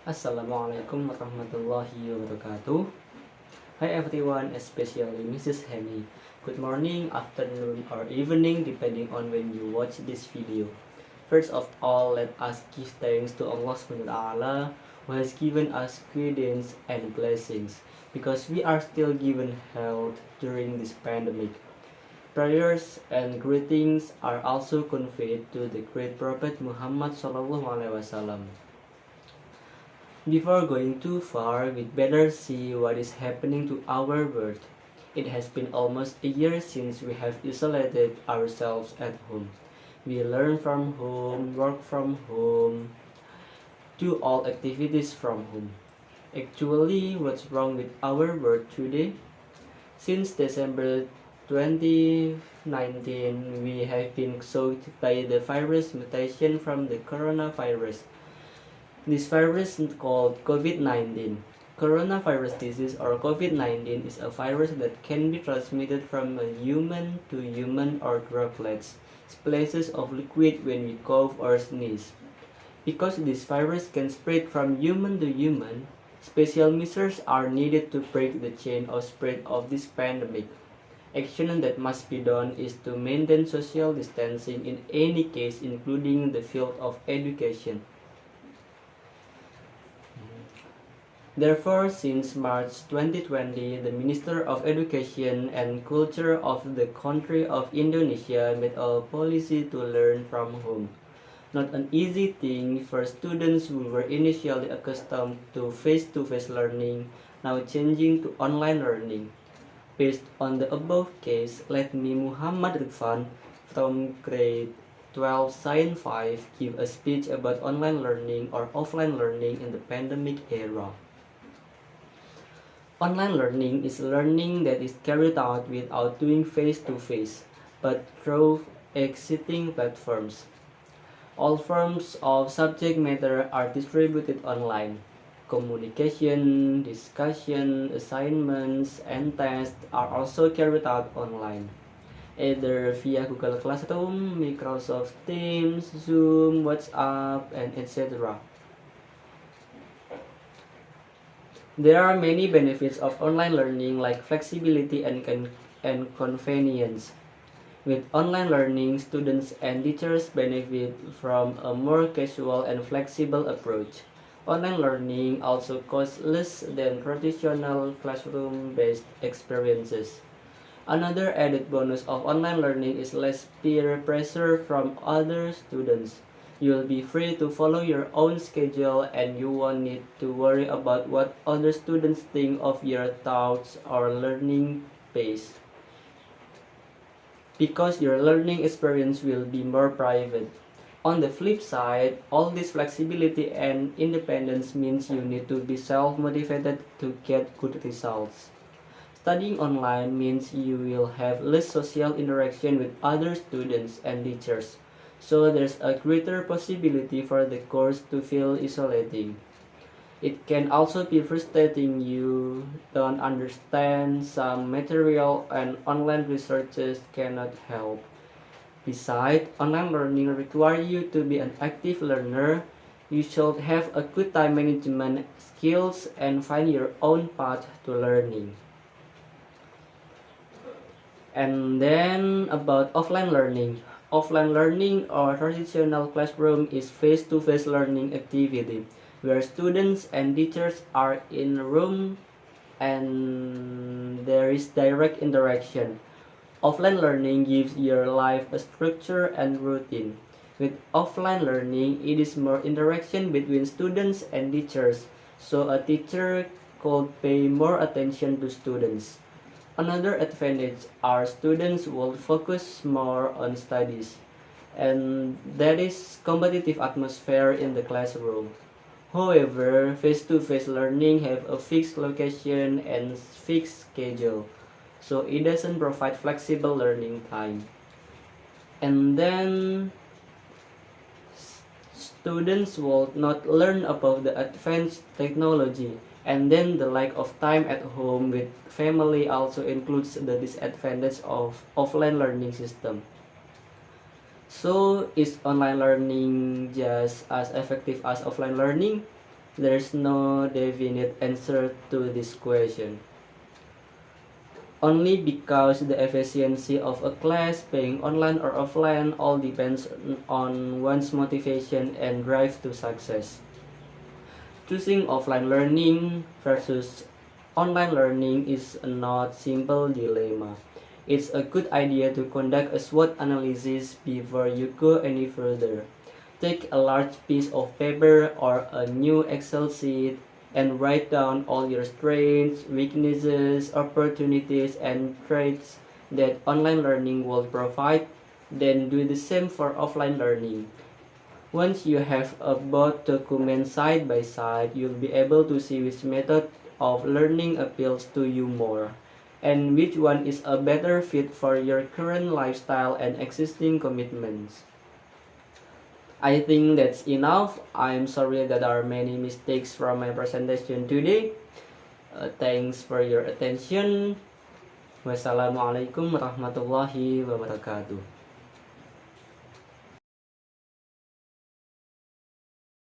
Assalamualaikum warahmatullahi wabarakatuh. Hi everyone, especially Mrs. Hemi. Good morning, afternoon, or evening depending on when you watch this video. First of all, let us give thanks to Allah SWT who has given us guidance and blessings because we are still given health during this pandemic. Prayers and greetings are also conveyed to the great Prophet Muhammad SAW. Before going too far, we'd better see what is happening to our world. It has been almost a year since we have isolated ourselves at home. We learn from home, work from home, do all activities from home. Actually, what's wrong with our world today? Since December 2019, we have been shocked by the virus mutation from the coronavirus. This virus is called COVID-19. Coronavirus disease or COVID-19 is a virus that can be transmitted from a human to human or droplets, splashes of liquid when we cough or sneeze. Because this virus can spread from human to human, special measures are needed to break the chain of spread of this pandemic. Action that must be done is to maintain social distancing in any case, including the field of education. Therefore, since March 2020, the Minister of Education and Culture of the country of Indonesia made a policy to learn from home. Not an easy thing for students who were initially accustomed to face-to-face learning, now changing to online learning. Based on the above case, let me Muhammad Rifan from grade 12 Science 5 give a speech about online learning or offline learning in the pandemic era. Online learning is learning that is carried out without doing face-to-face, but through existing platforms. All forms of subject matter are distributed online. Communication, discussion, assignments, and tests are also carried out online, either via Google Classroom, Microsoft Teams, Zoom, WhatsApp, and etc. There are many benefits of online learning like flexibility and convenience. With online learning, students and teachers benefit from a more casual and flexible approach. Online learning also costs less than traditional classroom-based experiences. Another added bonus of online learning is less peer pressure from other students. You'll be free to follow your own schedule and you won't need to worry about what other students think of your thoughts or learning pace. Because your learning experience will be more private. On the flip side, all this flexibility and independence means you need to be self-motivated to get good results. Studying online means you will have less social interaction with other students and teachers, so there's a greater possibility for the course to feel isolating. It can also be frustrating you don't understand some material and online researches cannot help. Besides, online learning requires you to be an active learner. You should have a good time management skills and find your own path to learning. And then about offline learning. Offline learning or traditional classroom is face-to-face learning activity where students and teachers are in a room and there is direct interaction. Offline learning gives your life a structure and routine. With offline learning, it is more interaction between students and teachers, so a teacher could pay more attention to students. Another advantage are students will focus more on studies, and that is competitive atmosphere in the classroom. However, face-to-face learning have a fixed location and fixed schedule, so it doesn't provide flexible learning time. And then students will not learn about the advanced technology, and then the lack of time at home with family also includes the disadvantage of offline learning system. So is online learning just as effective as offline learning? There's no definite answer to this question. Only because the efficiency of a class being online or offline all depends on one's motivation and drive to success. Choosing offline learning versus online learning is not simple dilemma. It's a good idea to conduct a SWOT analysis before you go any further. Take a large piece of paper or a new Excel sheet and write down all your strengths, weaknesses, opportunities, and traits that online learning will provide. Then do the same for offline learning. Once you have both documents side by side, you'll be able to see which method of learning appeals to you more, and which one is a better fit for your current lifestyle and existing commitments. I think that's enough. I'm sorry that there are many mistakes from my presentation today. Thanks for your attention. Wassalamualaikum warahmatullahi wabarakatuh.